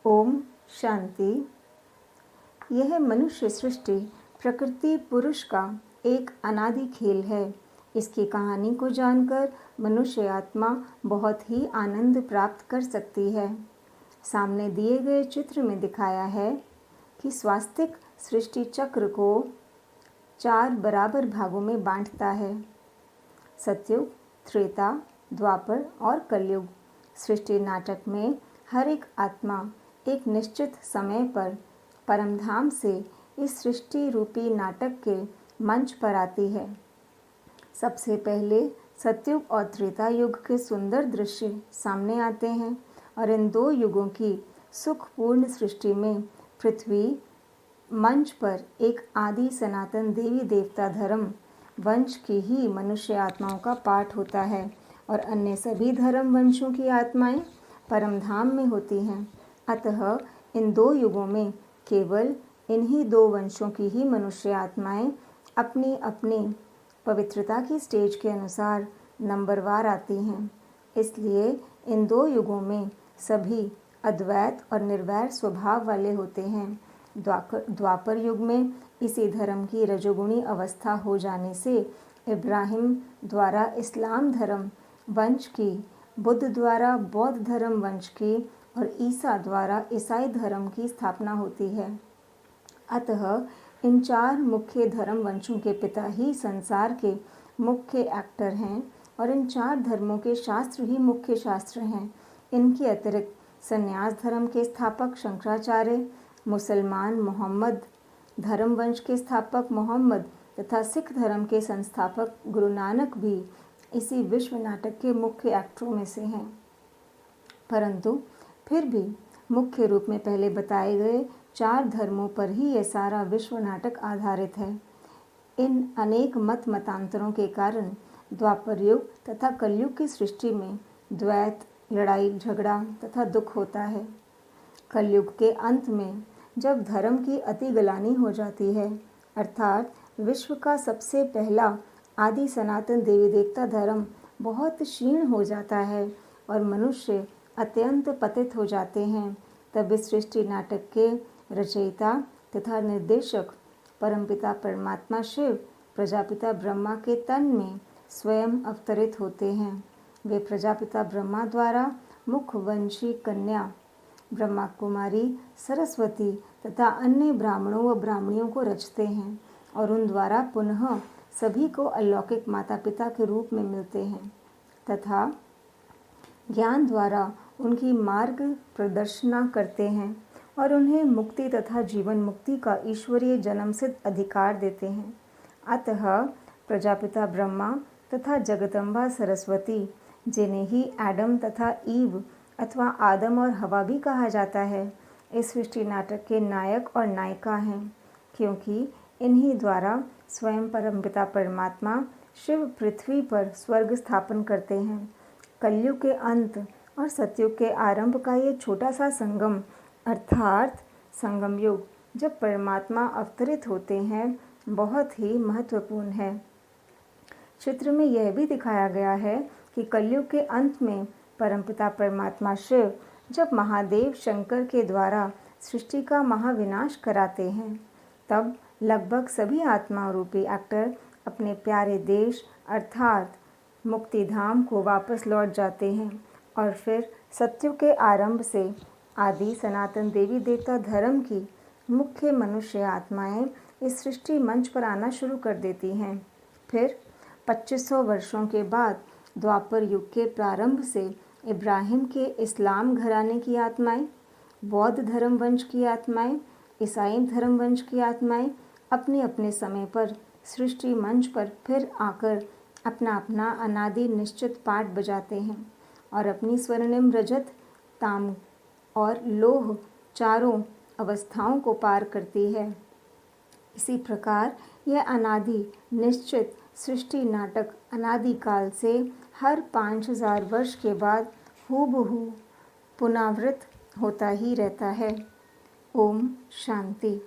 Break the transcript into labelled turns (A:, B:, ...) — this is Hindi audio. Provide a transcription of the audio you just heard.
A: ओम शांति। यह मनुष्य सृष्टि प्रकृति पुरुष का एक अनादि खेल है। इसकी कहानी को जानकर मनुष्य आत्मा बहुत ही आनंद प्राप्त कर सकती है। सामने दिए गए चित्र में दिखाया है कि स्वास्तिक सृष्टि चक्र को 4 बराबर भागों में बांटता है। सतयुग, त्रेता, द्वापर और कलयुग। सृष्टि नाटक में हर एक आत्मा एक निश्चित समय पर परमधाम से इस सृष्टि रूपी नाटक के मंच पर आती है। सबसे पहले सतयुग और त्रेता युग के सुंदर दृश्य सामने आते हैं और इन 2 युगों की सुखपूर्ण सृष्टि में पृथ्वी मंच पर एक आदि सनातन देवी देवता धर्म वंश की ही मनुष्य आत्माओं का पाठ होता है और अन्य सभी धर्म वंशों की आत्माएं परमधाम में होती हैं। अतः इन 2 युगों में केवल इन्हीं 2 वंशों की ही मनुष्य आत्माएं अपनी अपनी पवित्रता की स्टेज के अनुसार नंबरवार आती हैं। इसलिए इन 2 युगों में सभी अद्वैत और निर्वैर स्वभाव वाले होते हैं। द्वापर युग में इसी धर्म की रजोगुणी अवस्था हो जाने से इब्राहिम द्वारा इस्लाम धर्म वंश की, बुद्ध द्वारा बौद्ध धर्म वंश की और ईसा द्वारा ईसाई धर्म की स्थापना होती है। अतः इन 4 मुख्य धर्म वंशों के पिता ही संसार के मुख्य एक्टर हैं और इन 4 धर्मों के शास्त्र ही मुख्य शास्त्र हैं। इनके अतिरिक्त संन्यास धर्म के स्थापक शंकराचार्य, मुसलमान मोहम्मद, धर्म वंश के स्थापक मोहम्मद तथा सिख धर्म के संस्थापक गुरु नानक भी इसी विश्व नाटक के मुख्य एक्टरों में से हैं। परंतु फिर भी मुख्य रूप में पहले बताए गए 4 धर्मों पर ही यह सारा विश्व नाटक आधारित है। इन अनेक मतांतरों के कारण द्वापर युग तथा कलयुग की सृष्टि में द्वैत, लड़ाई झगड़ा तथा दुख होता है। कलयुग के अंत में जब धर्म की अतिगलानी हो जाती है, अर्थात विश्व का सबसे पहला आदि सनातन देवी देवता धर्म बहुत क्षीण हो जाता है और मनुष्य अत्यंत पतित हो जाते हैं, तब इस सृष्टि नाटक के रचयिता तथा निर्देशक परमपिता परमात्मा शिव प्रजापिता ब्रह्मा के तन में स्वयं अवतरित होते हैं। वे प्रजापिता ब्रह्मा द्वारा मुखवंशी कन्या ब्रह्मा कुमारी सरस्वती तथा अन्य ब्राह्मणों व ब्राह्मणियों को रचते हैं और उन द्वारा पुनः सभी को अलौकिक माता पिता के रूप में मिलते हैं तथा ज्ञान द्वारा उनकी मार्ग प्रदर्शना करते हैं और उन्हें मुक्ति तथा जीवन मुक्ति का ईश्वरीय जन्मसिद्ध अधिकार देते हैं। अतः प्रजापिता ब्रह्मा तथा जगदम्बा सरस्वती, जिन्हें ही एडम तथा ईव अथवा आदम और हवा भी कहा जाता है, इस सृष्टि नाटक के नायक और नायिका हैं, क्योंकि इन्हीं द्वारा स्वयं परमपिता परमात्मा शिव पृथ्वी पर स्वर्ग स्थापन करते हैं। कलयुग के अंत और सतयुग के आरंभ का ये छोटा सा संगम अर्थात संगम युग जब परमात्मा अवतरित होते हैं, बहुत ही महत्वपूर्ण है। चित्र में यह भी दिखाया गया है कि कलयुग के अंत में परमपिता परमात्मा शिव जब महादेव शंकर के द्वारा सृष्टि का महाविनाश कराते हैं, तब लगभग सभी आत्मा रूपी एक्टर अपने प्यारे देश अर्थात मुक्तिधाम को वापस लौट जाते हैं और फिर सतयुग के आरंभ से आदि सनातन देवी देवता धर्म की मुख्य मनुष्य आत्माएं इस सृष्टि मंच पर आना शुरू कर देती हैं। फिर 2500 वर्षों के बाद द्वापर युग के प्रारंभ से इब्राहिम के इस्लाम घराने की आत्माएं, बौद्ध धर्म वंश की आत्माएं, ईसाई धर्म वंश की आत्माएं अपने अपने समय पर सृष्टि मंच पर फिर आकर अपना अपना अनादि निश्चित पाठ बजाते हैं और अपनी स्वर्णिम रजत, ताम और लोह चारों अवस्थाओं को पार करती है। इसी प्रकार यह अनादि निश्चित सृष्टि नाटक अनादिकाल से हर 5000 वर्ष के बाद हूबहू पुनरावृत्त होता ही रहता है। ओम शांति।